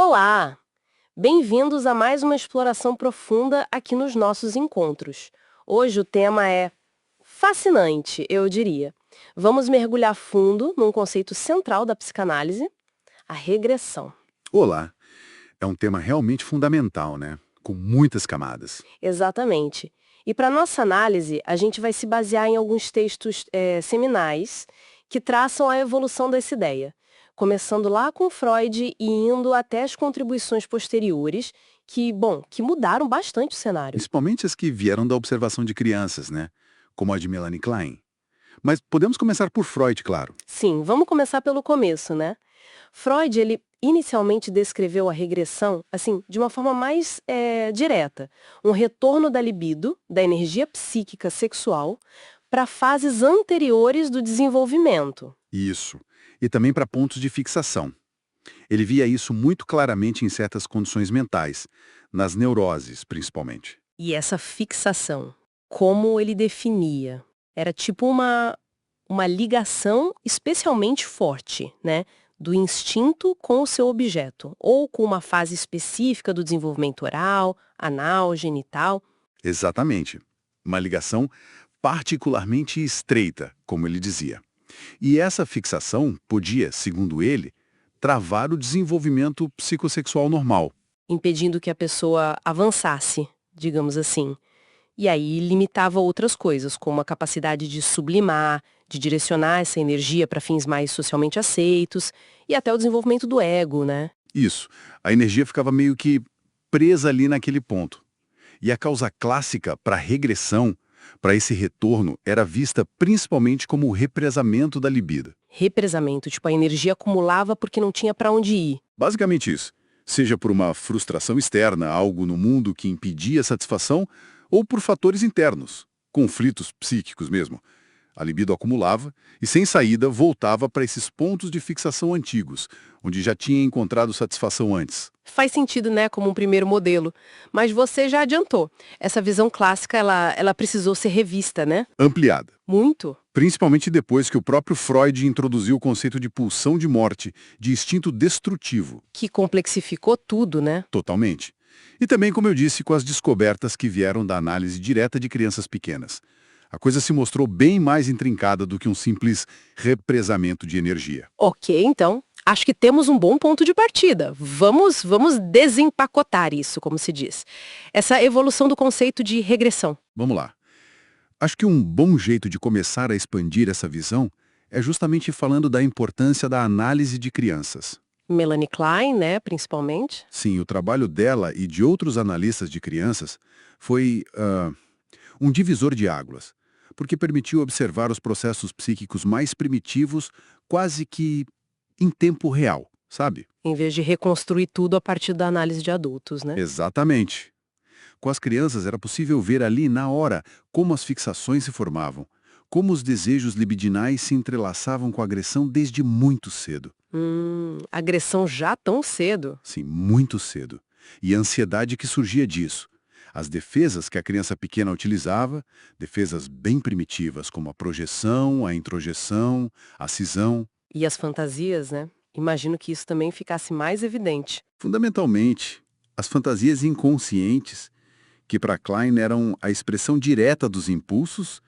Olá! Bem-vindos a mais uma exploração profunda aqui nos nossos encontros. Hoje o tema é fascinante, eu diria. Vamos mergulhar fundo num conceito central da psicanálise, a regressão. Olá, é um tema realmente fundamental, né? Com muitas camadas. Exatamente. E para nossa análise, a gente vai se basear em alguns textos seminais que traçam a evolução dessa ideia, começando lá com Freud e indo até as contribuições posteriores, que mudaram bastante o cenário. Principalmente as que vieram da observação de crianças, né? Como a de Melanie Klein. Mas podemos começar por Freud, claro. Sim, vamos começar pelo começo, né? Freud, ele inicialmente descreveu a regressão, assim, de uma forma mais direta. Um retorno da libido, da energia psíquica sexual, para fases anteriores do desenvolvimento. Isso. E também para pontos de fixação. Ele via isso muito claramente em certas condições mentais, nas neuroses, principalmente. E essa fixação, como ele definia? Era tipo uma ligação especialmente forte, né? Do instinto com o seu objeto, ou com uma fase específica do desenvolvimento oral, anal, genital. Exatamente. Uma ligação particularmente estreita, como ele dizia. E essa fixação podia, segundo ele, travar o desenvolvimento psicossexual normal. Impedindo que a pessoa avançasse, digamos assim. E aí limitava outras coisas, como a capacidade de sublimar, de direcionar essa energia para fins mais socialmente aceitos e até o desenvolvimento do ego, né? Isso. A energia ficava meio que presa ali naquele ponto. E a causa clássica para a regressão, para esse retorno, era vista principalmente como o represamento da libido. Represamento, tipo, a energia acumulava porque não tinha para onde ir. Basicamente isso. Seja por uma frustração externa, algo no mundo que impedia a satisfação, ou por fatores internos, conflitos psíquicos mesmo. A libido acumulava e, sem saída, voltava para esses pontos de fixação antigos, onde já tinha encontrado satisfação antes. Faz sentido, né, como um primeiro modelo. Mas você já adiantou. Essa visão clássica, ela precisou ser revista, né? Ampliada. Muito. Principalmente depois que o próprio Freud introduziu o conceito de pulsão de morte, de instinto destrutivo. Que complexificou tudo, né? Totalmente. E também, como eu disse, com as descobertas que vieram da análise direta de crianças pequenas. A coisa se mostrou bem mais intrincada do que um simples represamento de energia. Ok, então. Acho que temos um bom ponto de partida. Vamos desempacotar isso, como se diz. Essa evolução do conceito de regressão. Vamos lá. Acho que um bom jeito de começar a expandir essa visão é justamente falando da importância da análise de crianças. Melanie Klein, né, principalmente. Sim, o trabalho dela e de outros analistas de crianças foi um divisor de águas, porque permitiu observar os processos psíquicos mais primitivos quase que em tempo real, sabe? Em vez de reconstruir tudo a partir da análise de adultos, né? Exatamente. Com as crianças era possível ver ali na hora como as fixações se formavam, como os desejos libidinais se entrelaçavam com a agressão desde muito cedo. Agressão já tão cedo. Sim, muito cedo. E a ansiedade que surgia disso. As defesas que a criança pequena utilizava, defesas bem primitivas, como a projeção, a introjeção, a cisão. E as fantasias, né? Imagino que isso também ficasse mais evidente. Fundamentalmente, as fantasias inconscientes, que para Klein eram a expressão direta dos impulsos,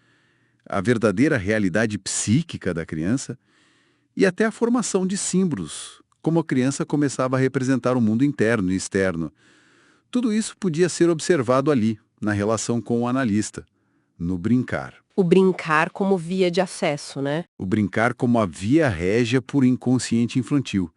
a verdadeira realidade psíquica da criança, e até a formação de símbolos, como a criança começava a representar o mundo interno e externo. Tudo isso podia ser observado ali, na relação com o analista, no brincar. O brincar como via de acesso, né? O brincar como a via régia por inconsciente infantil,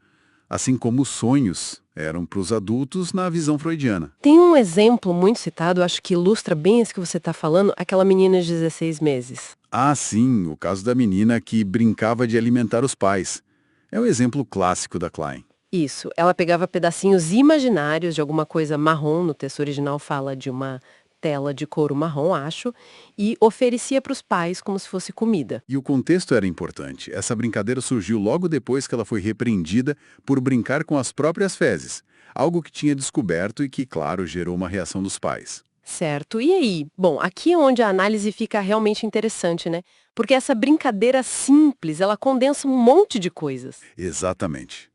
assim como os sonhos eram para os adultos na visão freudiana. Tem um exemplo muito citado, acho que ilustra bem isso que você está falando, aquela menina de 16 meses. Ah, sim, o caso da menina que brincava de alimentar os pais. É o exemplo clássico da Klein. Isso, ela pegava pedacinhos imaginários de alguma coisa marrom, no texto original fala de uma tela de couro marrom, acho, e oferecia para os pais como se fosse comida. E o contexto era importante. Essa brincadeira surgiu logo depois que ela foi repreendida por brincar com as próprias fezes, algo que tinha descoberto e que, claro, gerou uma reação dos pais. Certo. E aí? Bom, aqui é onde a análise fica realmente interessante, né? Porque essa brincadeira simples, ela condensa um monte de coisas. Exatamente.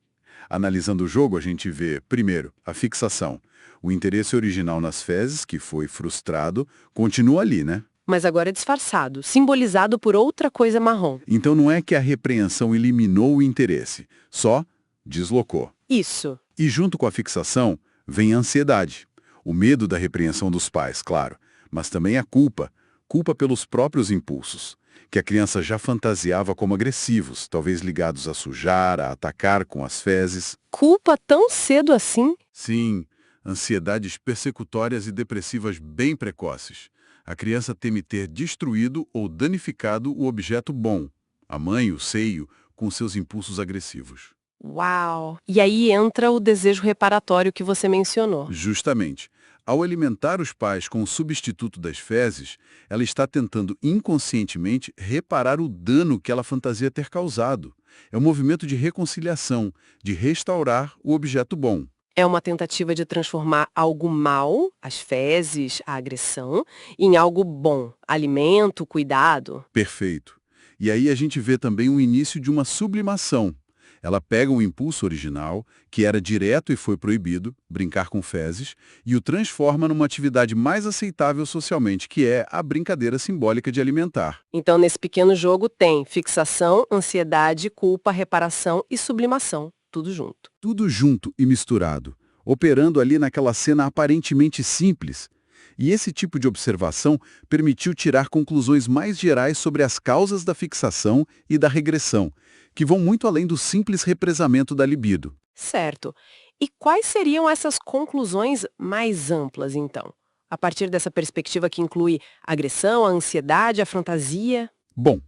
Analisando o jogo, a gente vê, primeiro, a fixação. O interesse original nas fezes, que foi frustrado, continua ali, né? Mas agora é disfarçado, simbolizado por outra coisa marrom. Então não é que a repreensão eliminou o interesse, só deslocou. Isso. E junto com a fixação, vem a ansiedade. O medo da repreensão dos pais, claro, mas também a culpa. Culpa pelos próprios impulsos, que a criança já fantasiava como agressivos, talvez ligados a sujar, a atacar com as fezes. Culpa tão cedo assim? Sim, ansiedades persecutórias e depressivas bem precoces. A criança teme ter destruído ou danificado o objeto bom, a mãe, o seio, com seus impulsos agressivos. Uau! E aí entra o desejo reparatório que você mencionou. Justamente. Ao alimentar os pais com o substituto das fezes, ela está tentando inconscientemente reparar o dano que ela fantasia ter causado. É um movimento de reconciliação, de restaurar o objeto bom. É uma tentativa de transformar algo mal, as fezes, a agressão, em algo bom, alimento, cuidado. Perfeito. E aí a gente vê também o início de uma sublimação. Ela pega um impulso original, que era direto e foi proibido, brincar com fezes, e o transforma numa atividade mais aceitável socialmente, que é a brincadeira simbólica de alimentar. Então, nesse pequeno jogo tem fixação, ansiedade, culpa, reparação e sublimação, tudo junto. Tudo junto e misturado, operando ali naquela cena aparentemente simples. E esse tipo de observação permitiu tirar conclusões mais gerais sobre as causas da fixação e da regressão, que vão muito além do simples represamento da libido. Certo. E quais seriam essas conclusões mais amplas, então? A partir dessa perspectiva que inclui a agressão, a ansiedade, a fantasia? Bom,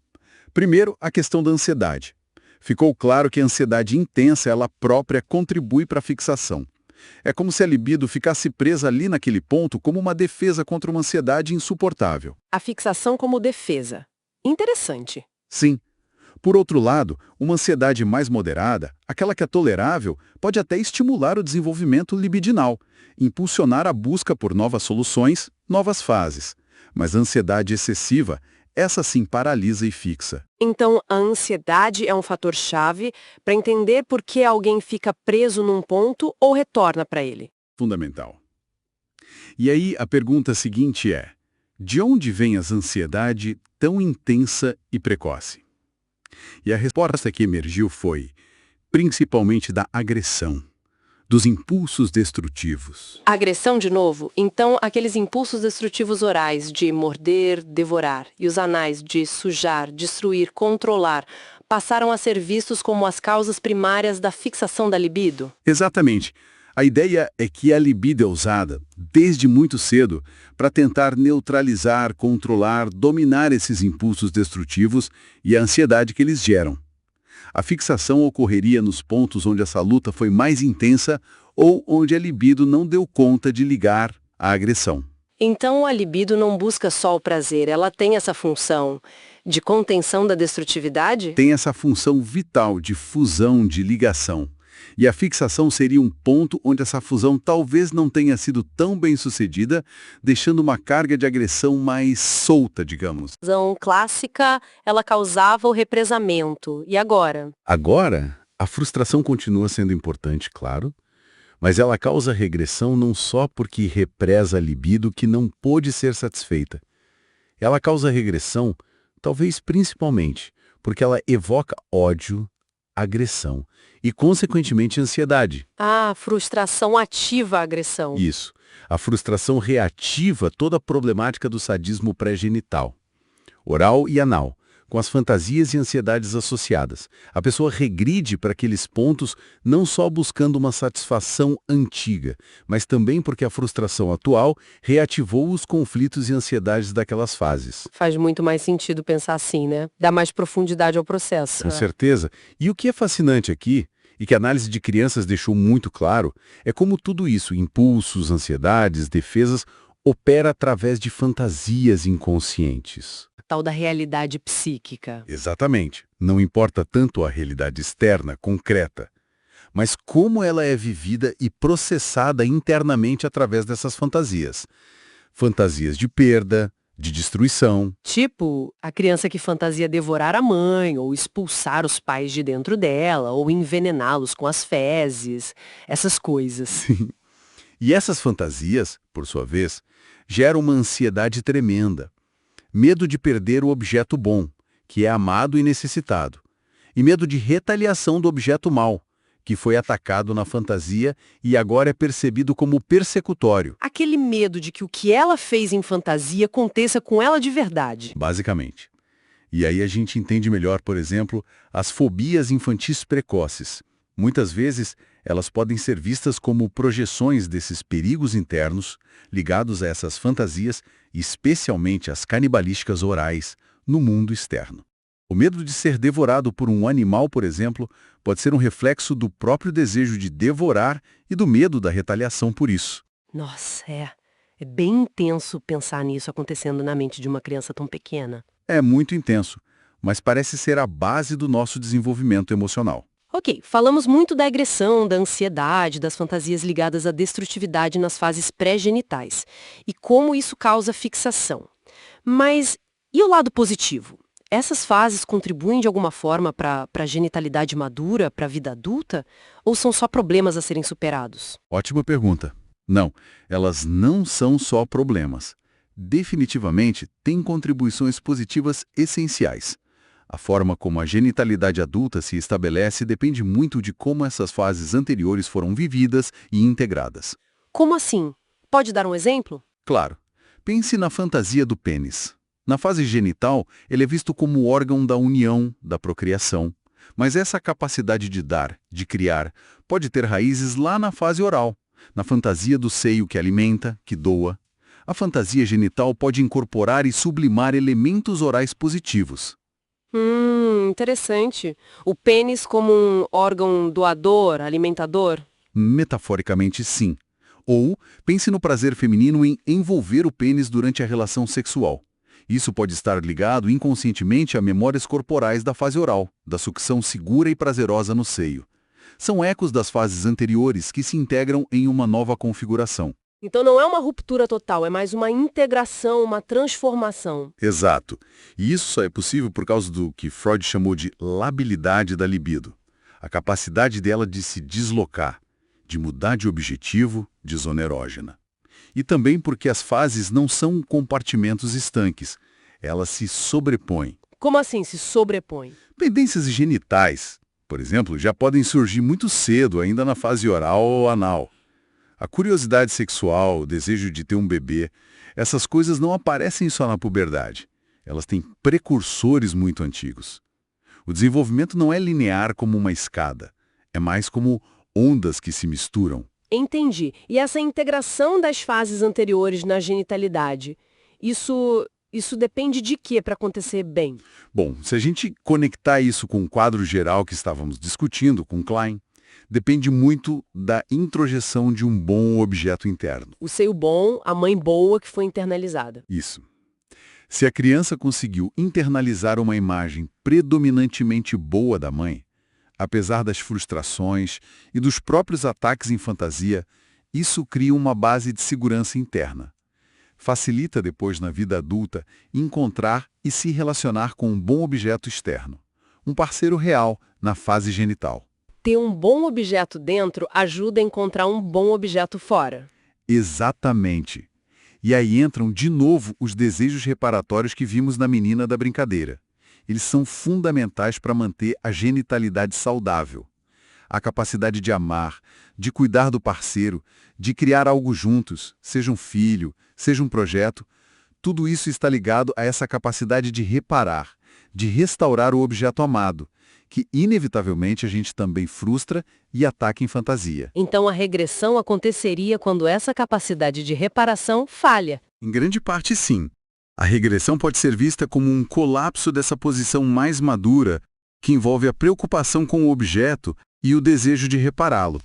primeiro a questão da ansiedade. Ficou claro que a ansiedade intensa ela própria contribui para a fixação. É como se a libido ficasse presa ali naquele ponto como uma defesa contra uma ansiedade insuportável. A fixação como defesa. Interessante. Sim. Por outro lado, uma ansiedade mais moderada, aquela que é tolerável, pode até estimular o desenvolvimento libidinal, impulsionar a busca por novas soluções, novas fases. Mas a ansiedade excessiva, essa sim paralisa e fixa. Então, a ansiedade é um fator-chave para entender por que alguém fica preso num ponto ou retorna para ele. Fundamental. E aí a pergunta seguinte é: de onde vem essa ansiedade tão intensa e precoce? E a resposta que emergiu foi, principalmente da agressão, dos impulsos destrutivos. Agressão de novo? Então, aqueles impulsos destrutivos orais de morder, devorar, e os anais de sujar, destruir, controlar, passaram a ser vistos como as causas primárias da fixação da libido? Exatamente. A ideia é que a libido é usada, desde muito cedo, para tentar neutralizar, controlar, dominar esses impulsos destrutivos e a ansiedade que eles geram. A fixação ocorreria nos pontos onde essa luta foi mais intensa ou onde a libido não deu conta de ligar a agressão. Então, a libido não busca só o prazer, ela tem essa função de contenção da destrutividade? Tem essa função vital de fusão, de ligação. E a fixação seria um ponto onde essa fusão talvez não tenha sido tão bem sucedida, deixando uma carga de agressão mais solta, digamos. A razão clássica, ela causava o represamento. E agora? Agora, a frustração continua sendo importante, claro, mas ela causa regressão não só porque represa a libido que não pôde ser satisfeita. Ela causa regressão, talvez principalmente, porque ela evoca ódio, agressão e, consequentemente, ansiedade. Ah, frustração ativa a agressão. Isso. A frustração reativa toda a problemática do sadismo pré-genital, oral e anal, com as fantasias e ansiedades associadas. A pessoa regride para aqueles pontos não só buscando uma satisfação antiga, mas também porque a frustração atual reativou os conflitos e ansiedades daquelas fases. Faz muito mais sentido pensar assim, né? Dá mais profundidade ao processo. Com certeza. E o que é fascinante aqui, e que a análise de crianças deixou muito claro, é como tudo isso, impulsos, ansiedades, defesas, opera através de fantasias inconscientes. Tal da realidade psíquica. Exatamente. Não importa tanto a realidade externa, concreta, mas como ela é vivida e processada internamente através dessas fantasias. Fantasias de perda, de destruição. Tipo, a criança que fantasia devorar a mãe, ou expulsar os pais de dentro dela, ou envenená-los com as fezes, essas coisas. E essas fantasias, por sua vez, geram uma ansiedade tremenda. Medo de perder o objeto bom, que é amado e necessitado. E medo de retaliação do objeto mau, que foi atacado na fantasia e agora é percebido como persecutório. Aquele medo de que o que ela fez em fantasia aconteça com ela de verdade. Basicamente. E aí a gente entende melhor, por exemplo, as fobias infantis precoces. Muitas vezes, elas podem ser vistas como projeções desses perigos internos ligados a essas fantasias, especialmente as canibalísticas orais, no mundo externo. O medo de ser devorado por um animal, por exemplo, pode ser um reflexo do próprio desejo de devorar e do medo da retaliação por isso. Nossa, é bem intenso pensar nisso acontecendo na mente de uma criança tão pequena. É muito intenso, mas parece ser a base do nosso desenvolvimento emocional. Ok, falamos muito da agressão, da ansiedade, das fantasias ligadas à destrutividade nas fases pré-genitais e como isso causa fixação. Mas e o lado positivo? Essas fases contribuem de alguma forma para a genitalidade madura, para a vida adulta? Ou são só problemas a serem superados? Ótima pergunta. Não, elas não são só problemas. Definitivamente, têm contribuições positivas essenciais. A forma como a genitalidade adulta se estabelece depende muito de como essas fases anteriores foram vividas e integradas. Como assim? Pode dar um exemplo? Claro, pense na fantasia do pênis. Na fase genital, ele é visto como o órgão da união, da procriação. Mas essa capacidade de dar, de criar, pode ter raízes lá na fase oral, na fantasia do seio que alimenta, que doa. A fantasia genital pode incorporar e sublimar elementos orais positivos. Interessante. O pênis como um órgão doador, alimentador? Metaforicamente, sim. Ou pense no prazer feminino em envolver o pênis durante a relação sexual. Isso pode estar ligado inconscientemente a memórias corporais da fase oral, da sucção segura e prazerosa no seio. São ecos das fases anteriores que se integram em uma nova configuração. Então não é uma ruptura total, é mais uma integração, uma transformação. Exato. E isso só é possível por causa do que Freud chamou de labilidade da libido. A capacidade dela de se deslocar, de mudar de objetivo, de zona erógena. E também porque as fases não são compartimentos estanques. Elas se sobrepõem. Como assim se sobrepõe? Pendências genitais, por exemplo, já podem surgir muito cedo, ainda na fase oral ou anal. A curiosidade sexual, o desejo de ter um bebê, essas coisas não aparecem só na puberdade. Elas têm precursores muito antigos. O desenvolvimento não é linear como uma escada. É mais como ondas que se misturam. Entendi. E essa integração das fases anteriores na genitalidade, isso depende de quê para acontecer bem? Bom, se a gente conectar isso com o quadro geral que estávamos discutindo com Klein, depende muito da introjeção de um bom objeto interno. O seio bom, a mãe boa que foi internalizada. Isso. Se a criança conseguiu internalizar uma imagem predominantemente boa da mãe, apesar das frustrações e dos próprios ataques em fantasia, isso cria uma base de segurança interna. Facilita depois na vida adulta encontrar e se relacionar com um bom objeto externo, um parceiro real na fase genital. Ter um bom objeto dentro ajuda a encontrar um bom objeto fora. Exatamente. E aí entram de novo os desejos reparatórios que vimos na menina da brincadeira. Eles são fundamentais para manter a genitalidade saudável. A capacidade de amar, de cuidar do parceiro, de criar algo juntos, seja um filho, seja um projeto, tudo isso está ligado a essa capacidade de reparar, de restaurar o objeto amado, que inevitavelmente a gente também frustra e ataca em fantasia. Então a regressão aconteceria quando essa capacidade de reparação falha. Em grande parte, sim. A regressão pode ser vista como um colapso dessa posição mais madura, que envolve a preocupação com o objeto e o desejo de repará-lo.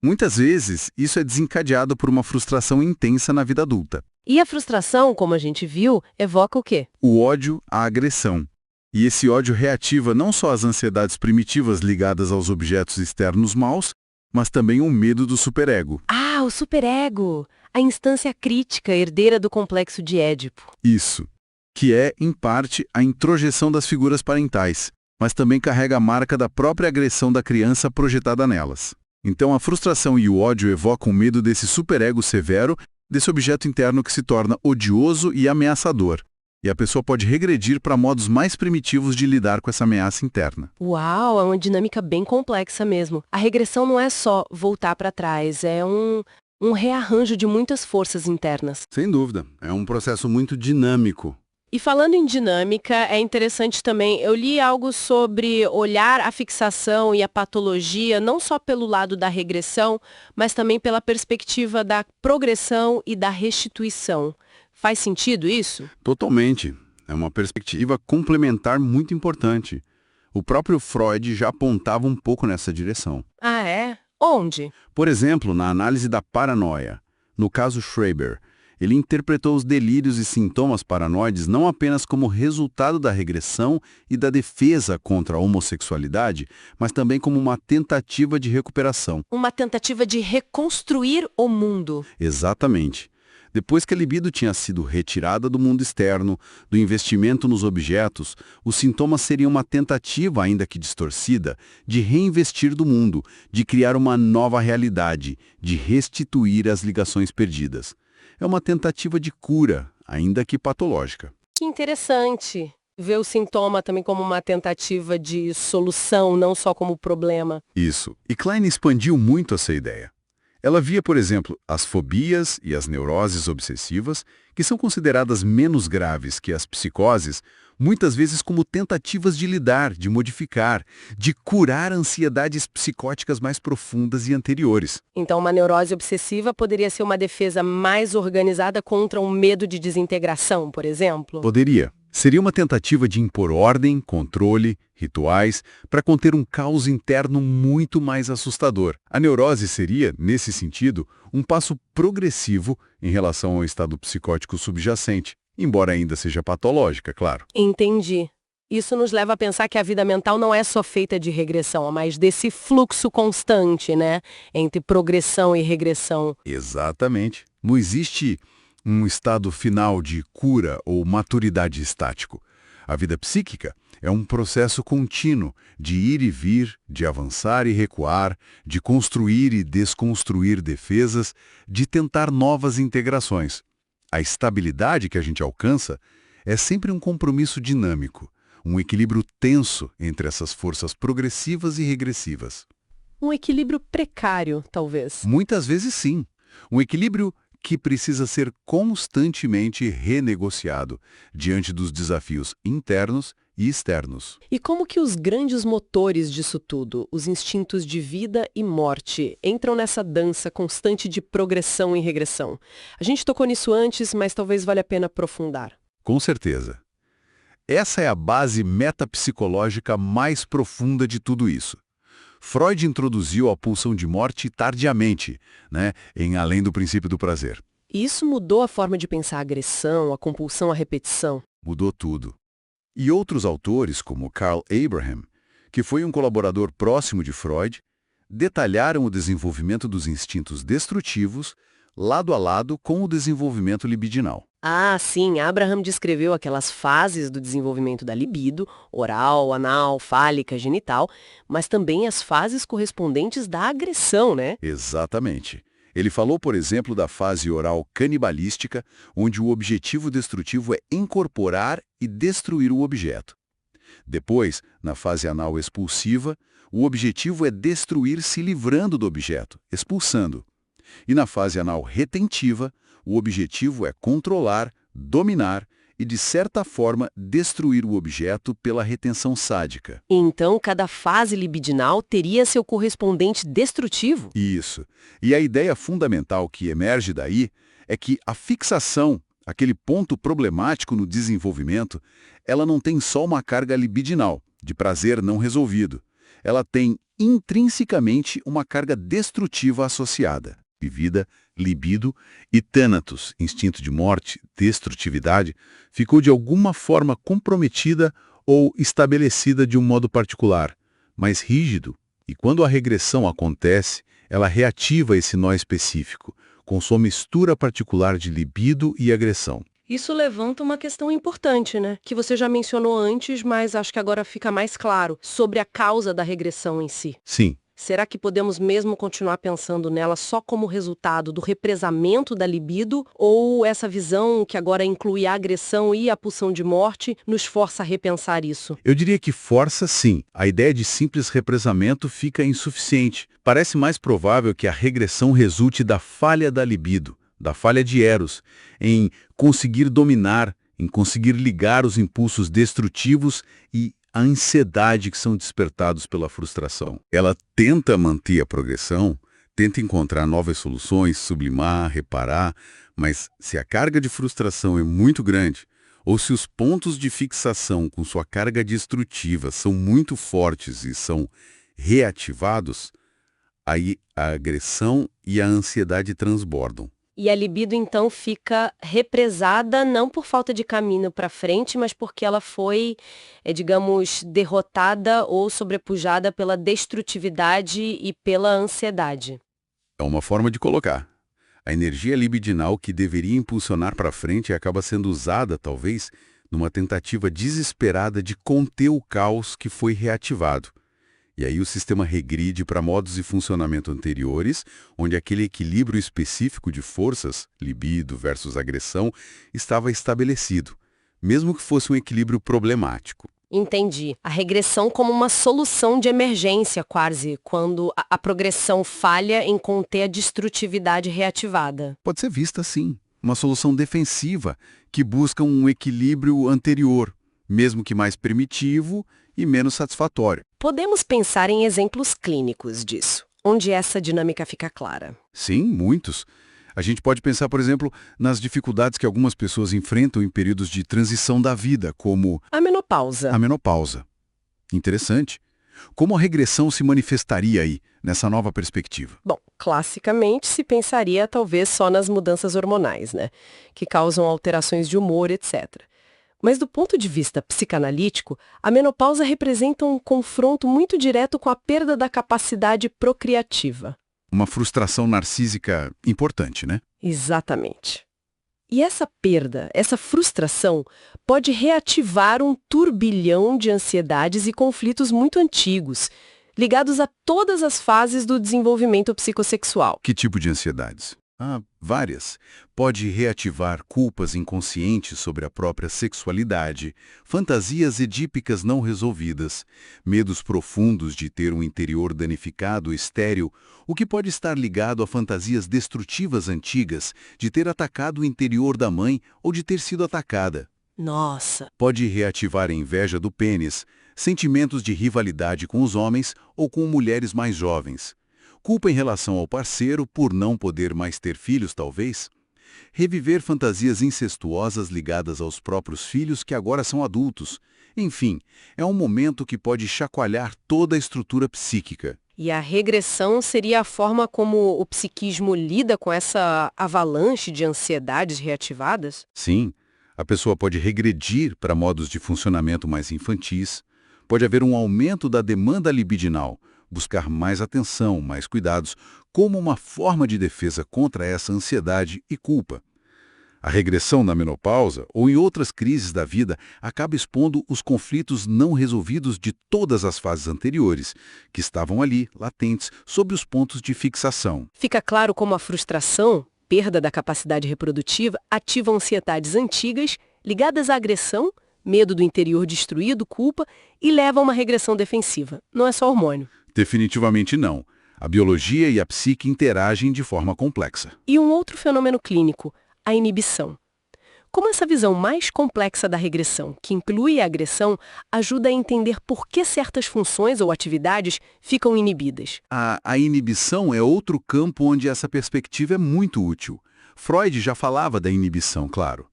Muitas vezes, isso é desencadeado por uma frustração intensa na vida adulta. E a frustração, como a gente viu, evoca o quê? O ódio à agressão. E esse ódio reativa não só as ansiedades primitivas ligadas aos objetos externos maus, mas também o medo do superego. Ah, O superego! A instância crítica herdeira do complexo de Édipo. Isso. Que é, em parte, a introjeção das figuras parentais, mas também carrega a marca da própria agressão da criança projetada nelas. Então a frustração e o ódio evocam o medo desse superego severo, desse objeto interno que se torna odioso e ameaçador. E a pessoa pode regredir para modos mais primitivos de lidar com essa ameaça interna. Uau, é uma dinâmica bem complexa mesmo. A regressão não é só voltar para trás, é um rearranjo de muitas forças internas. Sem dúvida, é um processo muito dinâmico. E falando em dinâmica, é interessante também, eu li algo sobre olhar a fixação e a patologia, não só pelo lado da regressão, mas também pela perspectiva da progressão e da restituição. Faz sentido isso? Totalmente. É uma perspectiva complementar muito importante. O próprio Freud já apontava um pouco nessa direção. Ah, é? Onde? Por exemplo, na análise da paranoia. No caso Schreber, ele interpretou os delírios e sintomas paranoides não apenas como resultado da regressão e da defesa contra a homossexualidade, mas também como uma tentativa de recuperação. Uma tentativa de reconstruir o mundo. Exatamente. Depois que a libido tinha sido retirada do mundo externo, do investimento nos objetos, os sintomas seriam uma tentativa, ainda que distorcida, de reinvestir do mundo, de criar uma nova realidade, de restituir as ligações perdidas. É uma tentativa de cura, ainda que patológica. Que interessante. Ver o sintoma também como uma tentativa de solução, não só como problema. Isso. E Klein expandiu muito essa ideia. Ela via, por exemplo, as fobias e as neuroses obsessivas, que são consideradas menos graves que as psicoses, muitas vezes como tentativas de lidar, de modificar, de curar ansiedades psicóticas mais profundas e anteriores. Então, uma neurose obsessiva poderia ser uma defesa mais organizada contra um medo de desintegração, por exemplo? Poderia. Seria uma tentativa de impor ordem, controle, rituais, para conter um caos interno muito mais assustador. A neurose seria, nesse sentido, um passo progressivo em relação ao estado psicótico subjacente, embora ainda seja patológica, claro. Entendi. Isso nos leva a pensar que a vida mental não é só feita de regressão, mas desse fluxo constante, né? Entre progressão e regressão. Exatamente. Não existe um estado final de cura ou maturidade estático. A vida psíquica é um processo contínuo de ir e vir, de avançar e recuar, de construir e desconstruir defesas, de tentar novas integrações. A estabilidade que a gente alcança é sempre um compromisso dinâmico, um equilíbrio tenso entre essas forças progressivas e regressivas. Um equilíbrio precário, talvez. Muitas vezes sim. Um equilíbrio que precisa ser constantemente renegociado diante dos desafios internos e externos. E como que os grandes motores disso tudo, os instintos de vida e morte, entram nessa dança constante de progressão e regressão? A gente tocou nisso antes, mas talvez valha a pena aprofundar. Com certeza. Essa é a base metapsicológica mais profunda de tudo isso. Freud introduziu a pulsão de morte tardiamente, em Além do Princípio do Prazer. E isso mudou a forma de pensar a agressão, a compulsão à repetição? Mudou tudo. E outros autores, como Carl Abraham, que foi um colaborador próximo de Freud, detalharam o desenvolvimento dos instintos destrutivos lado a lado com o desenvolvimento libidinal. Ah, sim, Abraham descreveu aquelas fases do desenvolvimento da libido, oral, anal, fálica, genital, mas também as fases correspondentes da agressão, né? Exatamente. Ele falou, por exemplo, da fase oral canibalística, onde o objetivo destrutivo é incorporar e destruir o objeto. Depois, na fase anal expulsiva, o objetivo é destruir se livrando do objeto, expulsando. E na fase anal retentiva, o objetivo é controlar, dominar e, de certa forma, destruir o objeto pela retenção sádica. Então, cada fase libidinal teria seu correspondente destrutivo? Isso. E a ideia fundamental que emerge daí é que a fixação, aquele ponto problemático no desenvolvimento, ela não tem só uma carga libidinal, de prazer não resolvido. Ela tem intrinsecamente uma carga destrutiva associada. Vida, libido e thanatos, instinto de morte, destrutividade, ficou de alguma forma comprometida ou estabelecida de um modo particular, mais rígido, e quando a regressão acontece, Ela reativa esse nó específico, com sua mistura particular de libido e agressão. Isso levanta uma questão importante, né? Que você já mencionou antes, mas acho que agora fica mais claro, sobre a causa da regressão em si. Sim, Será que podemos mesmo continuar pensando nela só como resultado do represamento da libido? Ou essa visão, que agora inclui a agressão e a pulsão de morte, nos força a repensar isso? eu diria que força sim. A ideia de simples represamento fica insuficiente. Parece mais provável que a regressão resulte da falha da libido, da falha de Eros, em conseguir dominar, em conseguir ligar os impulsos destrutivos e a ansiedade que são despertados pela frustração. Ela tenta manter a progressão, tenta encontrar novas soluções, sublimar, reparar, mas se a carga de frustração é muito grande, ou se os pontos de fixação com sua carga destrutiva são muito fortes e são reativados, aí a agressão e a ansiedade transbordam. E a libido, então, fica represada não por falta de caminho para frente, mas porque ela foi, digamos, derrotada ou sobrepujada pela destrutividade e pela ansiedade. É uma forma de colocar. A energia libidinal que deveria impulsionar para frente acaba sendo usada, talvez, numa tentativa desesperada de conter o caos que foi reativado. E aí o sistema regride para modos de funcionamento anteriores, onde aquele equilíbrio específico de forças, libido versus agressão, estava estabelecido, mesmo que fosse um equilíbrio problemático. Entendi. A regressão como uma solução de emergência, quase, quando a progressão falha em conter a destrutividade reativada. Pode ser vista assim, uma solução defensiva que busca um equilíbrio anterior, mesmo que mais primitivo e menos satisfatório. Podemos pensar em exemplos clínicos disso, onde essa dinâmica fica clara. Sim, muitos. A gente pode pensar, por exemplo, nas dificuldades que algumas pessoas enfrentam em períodos de transição da vida, como A menopausa. a menopausa. Interessante. Como a regressão se manifestaria aí, nessa nova perspectiva? Bom, classicamente se pensaria talvez só nas mudanças hormonais, né? Que causam alterações de humor, etc. Mas do ponto de vista psicanalítico, a menopausa representa um confronto muito direto com a perda da capacidade procriativa. Uma frustração narcísica importante, né? Exatamente. E essa perda, essa frustração, pode reativar um turbilhão de ansiedades e conflitos muito antigos, ligados a todas as fases do desenvolvimento psicossexual. Que tipo de ansiedades? Várias. Pode reativar culpas inconscientes sobre a própria sexualidade, fantasias edípicas não resolvidas, medos profundos de ter um interior danificado ou estéril, o que pode estar ligado a fantasias destrutivas antigas de ter atacado o interior da mãe ou de ter sido atacada. Nossa! Pode reativar a inveja do pênis, sentimentos de rivalidade com os homens ou com mulheres mais jovens. Culpa em relação ao parceiro por não poder mais ter filhos, talvez? Reviver fantasias incestuosas ligadas aos próprios filhos que agora são adultos. Enfim, é um momento que pode chacoalhar toda a estrutura psíquica. E a regressão seria a forma como o psiquismo lida com essa avalanche de ansiedades reativadas? Sim, a pessoa pode regredir para modos de funcionamento mais infantis, pode haver um aumento da demanda libidinal, buscar mais atenção, mais cuidados, como uma forma de defesa contra essa ansiedade e culpa. A regressão na menopausa ou em outras crises da vida acaba expondo os conflitos não resolvidos de todas as fases anteriores, que estavam ali, latentes, sob os pontos de fixação. Fica claro como a frustração, perda da capacidade reprodutiva, ativa ansiedades antigas ligadas à agressão, medo do interior destruído, culpa, e leva a uma regressão defensiva. Não é só hormônio. Definitivamente não. A biologia e a psique interagem de forma complexa. E um outro fenômeno clínico, a inibição. Como essa visão mais complexa da regressão, que inclui a agressão, ajuda a entender por que certas funções ou atividades ficam inibidas. A inibição é outro campo onde essa perspectiva é muito útil. Freud já falava da inibição, claro.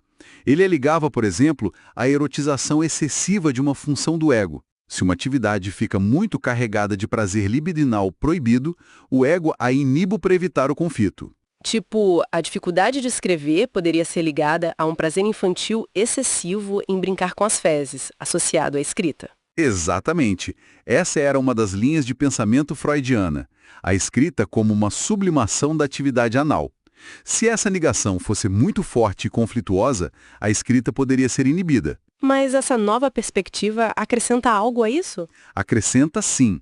Ele ligava, por exemplo, à erotização excessiva de uma função do ego. Se uma atividade fica muito carregada de prazer libidinal proibido, o ego a inibe para evitar o conflito. Tipo, a dificuldade de escrever poderia ser ligada a um prazer infantil excessivo em brincar com as fezes, associado à escrita. Exatamente. Essa era uma das linhas de pensamento freudiana, a escrita como uma sublimação da atividade anal. Se essa ligação fosse muito forte e conflituosa, a escrita poderia ser inibida. Mas essa nova perspectiva acrescenta algo a isso? Acrescenta sim.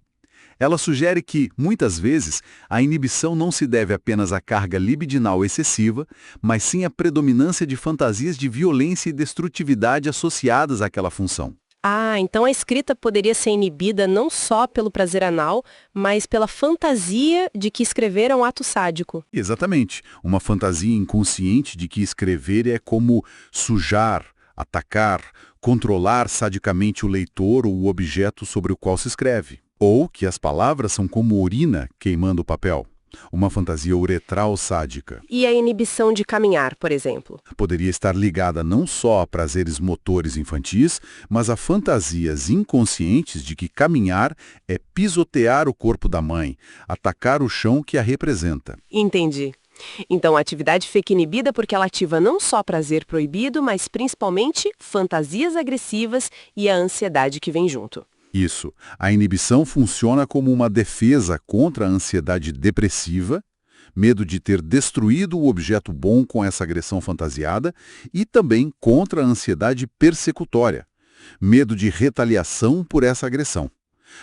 Ela sugere que, muitas vezes, a inibição não se deve apenas à carga libidinal excessiva, mas sim à predominância de fantasias de violência e destrutividade associadas àquela função. Ah, então a escrita poderia ser inibida não só pelo prazer anal, mas pela fantasia de que escrever é um ato sádico. Exatamente. Uma fantasia inconsciente de que escrever é como sujar, atacar, controlar sadicamente o leitor ou o objeto sobre o qual se escreve. Ou que as palavras são como urina queimando o papel. Uma fantasia uretral sádica. E a inibição de caminhar, por exemplo? Poderia estar ligada não só a prazeres motores infantis, mas a fantasias inconscientes de que caminhar é pisotear o corpo da mãe, atacar o chão que a representa. Entendi. Então, a atividade fica inibida porque ela ativa não só prazer proibido, mas principalmente fantasias agressivas e a ansiedade que vem junto. Isso. A inibição funciona como uma defesa contra a ansiedade depressiva, medo de ter destruído o objeto bom com essa agressão fantasiada, e também contra a ansiedade persecutória, medo de retaliação por essa agressão.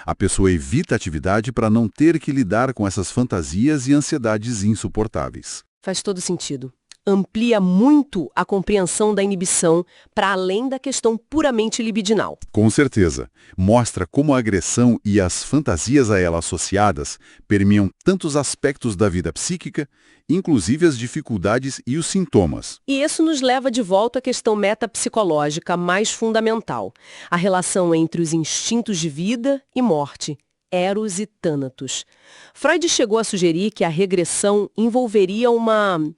A pessoa evita a atividade para não ter que lidar com essas fantasias e ansiedades insuportáveis. Faz todo sentido. Amplia muito a compreensão da inibição para além da questão puramente libidinal. Com certeza. Mostra como a agressão e as fantasias a ela associadas permeiam tantos aspectos da vida psíquica, inclusive as dificuldades e os sintomas. E isso nos leva de volta à questão metapsicológica mais fundamental, a relação entre os instintos de vida e morte, Eros e Thanatos. Freud chegou a sugerir que a regressão envolveria uma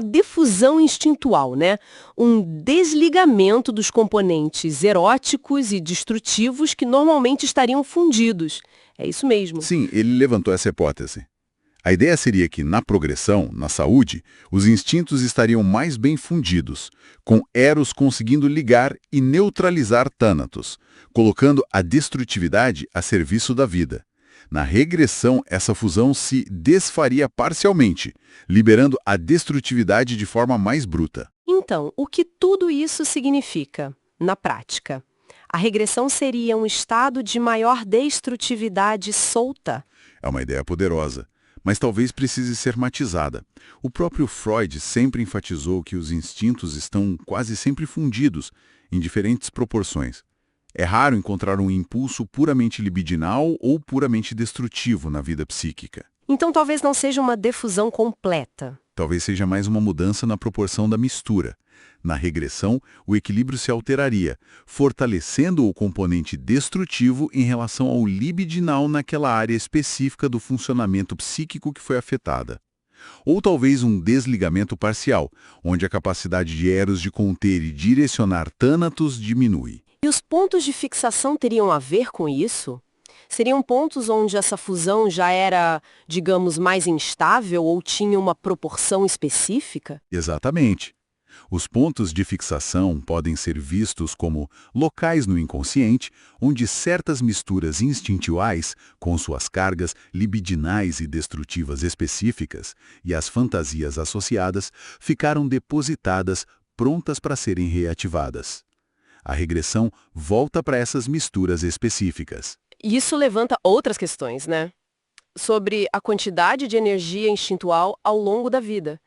difusão instintual, né? Um desligamento dos componentes eróticos e destrutivos que normalmente estariam fundidos. É isso mesmo. Sim, ele levantou essa hipótese. A ideia seria que, na progressão, na saúde, os instintos estariam mais bem fundidos, com Eros conseguindo ligar e neutralizar Thanatos, colocando a destrutividade a serviço da vida. Na regressão, essa fusão se desfaria parcialmente, liberando a destrutividade de forma mais bruta. Então, o que tudo isso significa, na prática? A regressão seria um estado de maior destrutividade solta? É uma ideia poderosa, mas talvez precise ser matizada. O próprio Freud sempre enfatizou que os instintos estão quase sempre fundidos, em diferentes proporções. É raro encontrar um impulso puramente libidinal ou puramente destrutivo na vida psíquica. Então talvez não seja uma defusão completa. Talvez seja mais uma mudança na proporção da mistura. Na regressão, o equilíbrio se alteraria, fortalecendo o componente destrutivo em relação ao libidinal naquela área específica do funcionamento psíquico que foi afetada. Ou talvez um desligamento parcial, onde a capacidade de Eros de conter e direcionar Thanatos diminui. E os pontos de fixação teriam a ver com isso? Seriam pontos onde essa fusão já era, digamos, mais instável ou tinha uma proporção específica? Exatamente. Os pontos de fixação podem ser vistos como locais no inconsciente onde certas misturas instintuais, com suas cargas libidinais e destrutivas específicas, e as fantasias associadas, ficaram depositadas, prontas para serem reativadas. A regressão volta para essas misturas específicas. Isso levanta outras questões, né? Sobre a quantidade de energia instintual ao longo da vida.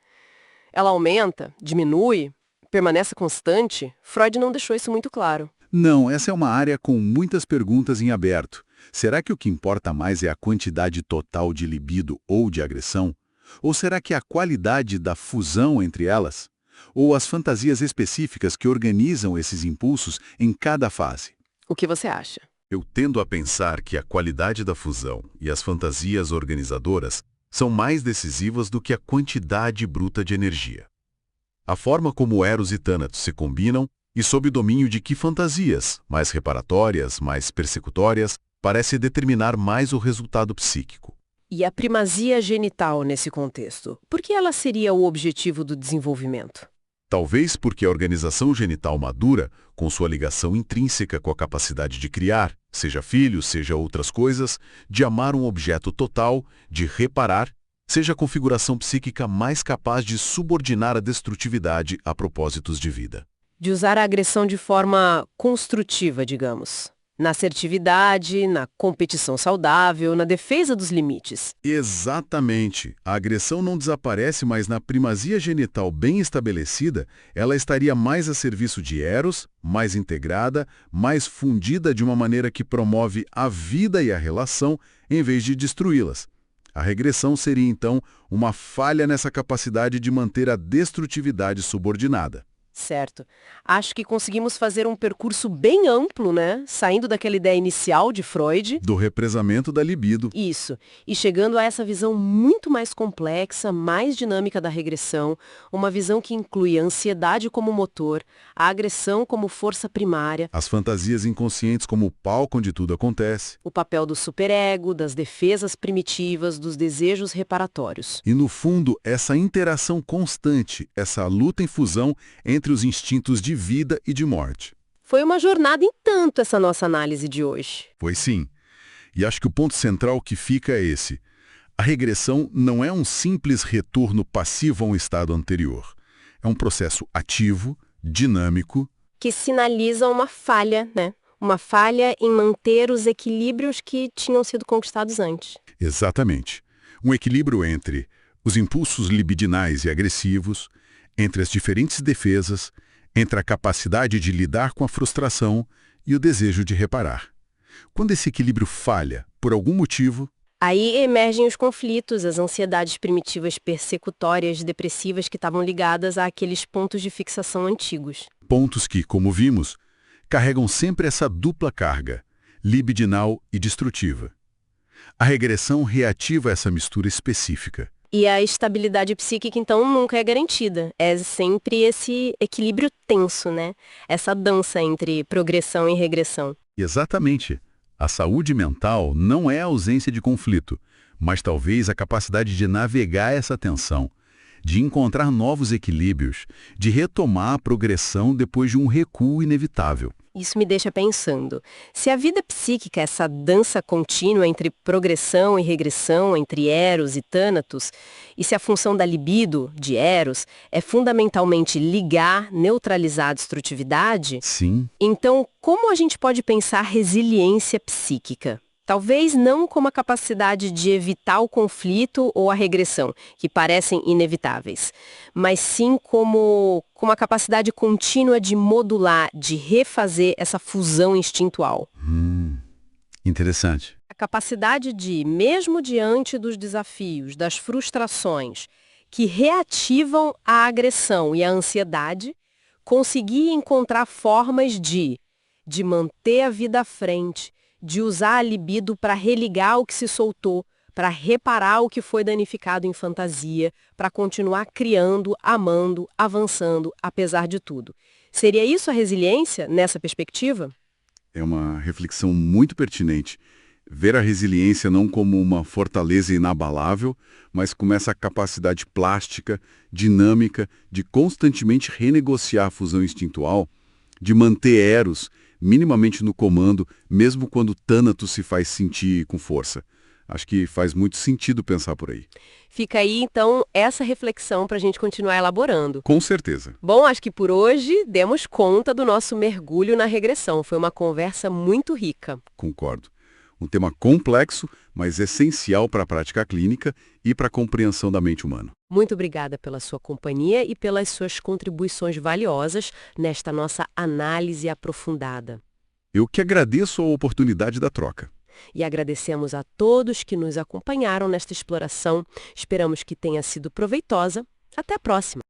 Ela aumenta, diminui, permanece constante? Freud não deixou isso muito claro. Não, essa é uma área com muitas perguntas em aberto. Será que o que importa mais é a quantidade total de libido ou de agressão? Ou será que é a qualidade da fusão entre elas? Ou as fantasias específicas que organizam esses impulsos em cada fase? O que você acha? Eu tendo a pensar que a qualidade da fusão e as fantasias organizadoras são mais decisivas do que a quantidade bruta de energia. A forma como Eros e Thanatos se combinam e sob o domínio de que fantasias, mais reparatórias, mais persecutórias, parece determinar mais o resultado psíquico. E a primazia genital nesse contexto? Por que ela seria o objetivo do desenvolvimento? Talvez porque a organização genital madura, com sua ligação intrínseca com a capacidade de criar, seja filhos, seja outras coisas, de amar um objeto total, de reparar, seja a configuração psíquica mais capaz de subordinar a destrutividade a propósitos de vida. De usar a agressão de forma construtiva, digamos. Na assertividade, na competição saudável, na defesa dos limites. Exatamente. A agressão não desaparece, mas na primazia genital bem estabelecida, ela estaria mais a serviço de Eros, mais integrada, mais fundida de uma maneira que promove a vida e a relação, em vez de destruí-las. A regressão seria, então, uma falha nessa capacidade de manter a destrutividade subordinada. Certo. Acho que conseguimos fazer um percurso bem amplo, né? Saindo daquela ideia inicial de Freud. Do represamento da libido. Isso. E chegando a essa visão muito mais complexa, mais dinâmica da regressão, uma visão que inclui a ansiedade como motor, a agressão como força primária, As fantasias inconscientes como o palco onde tudo acontece. o papel do superego, das defesas primitivas, dos desejos reparatórios. E, no fundo, essa interação constante, essa luta em fusão entre os instintos de vida e de morte. Foi uma jornada em tanto essa nossa análise de hoje. Pois sim. E acho que o ponto central que fica é esse. A regressão não é um simples retorno passivo a um estado anterior. É um processo ativo, dinâmico. Que sinaliza uma falha, né? Uma falha em manter os equilíbrios que tinham sido conquistados antes. Exatamente. Um equilíbrio entre os impulsos libidinais e agressivos, entre as diferentes defesas, entre a capacidade de lidar com a frustração e o desejo de reparar. Quando esse equilíbrio falha, por algum motivo, Aí emergem os conflitos, as ansiedades primitivas persecutórias, depressivas que estavam ligadas àqueles pontos de fixação antigos. pontos que, como vimos, carregam sempre essa dupla carga, libidinal e destrutiva. A regressão reativa essa mistura específica. E a estabilidade psíquica, então, nunca é garantida. É sempre esse equilíbrio tenso, né? Essa dança entre progressão e regressão. Exatamente. A saúde mental não é a ausência de conflito, mas talvez a capacidade de navegar essa tensão, de encontrar novos equilíbrios, de retomar a progressão depois de um recuo inevitável. Isso me deixa pensando. Se a vida psíquica é essa dança contínua entre progressão e regressão, entre Eros e Thanatos, e se a função da libido, de Eros, é fundamentalmente ligar, neutralizar a destrutividade, Sim, então como a gente pode pensar resiliência psíquica? Talvez não como a capacidade de evitar o conflito ou a regressão, que parecem inevitáveis, mas sim como a capacidade contínua de modular, de refazer essa fusão instintual. interessante. A capacidade de, mesmo diante dos desafios, das frustrações, que reativam a agressão e a ansiedade, conseguir encontrar formas de manter a vida à frente, de usar a libido para religar o que se soltou, para reparar o que foi danificado em fantasia, para continuar criando, amando, avançando, apesar de tudo. Seria isso a resiliência nessa perspectiva? É uma reflexão muito pertinente. Ver a resiliência não como uma fortaleza inabalável, mas como essa capacidade plástica, dinâmica, de constantemente renegociar a fusão instintual, de manter Eros minimamente no comando, mesmo quando Thanatos se faz sentir com força. Acho que faz muito sentido pensar por aí. Fica aí, então, essa reflexão para a gente continuar elaborando. Com certeza. Bom, acho que por hoje demos conta do nosso mergulho na regressão. Foi uma conversa muito rica. Concordo. Um tema complexo, mas essencial para a prática clínica e para a compreensão da mente humana. Muito obrigada pela sua companhia e pelas suas contribuições valiosas nesta nossa análise aprofundada. Eu que agradeço a oportunidade da troca. E agradecemos a todos que nos acompanharam nesta exploração. Esperamos que tenha sido proveitosa. Até a próxima!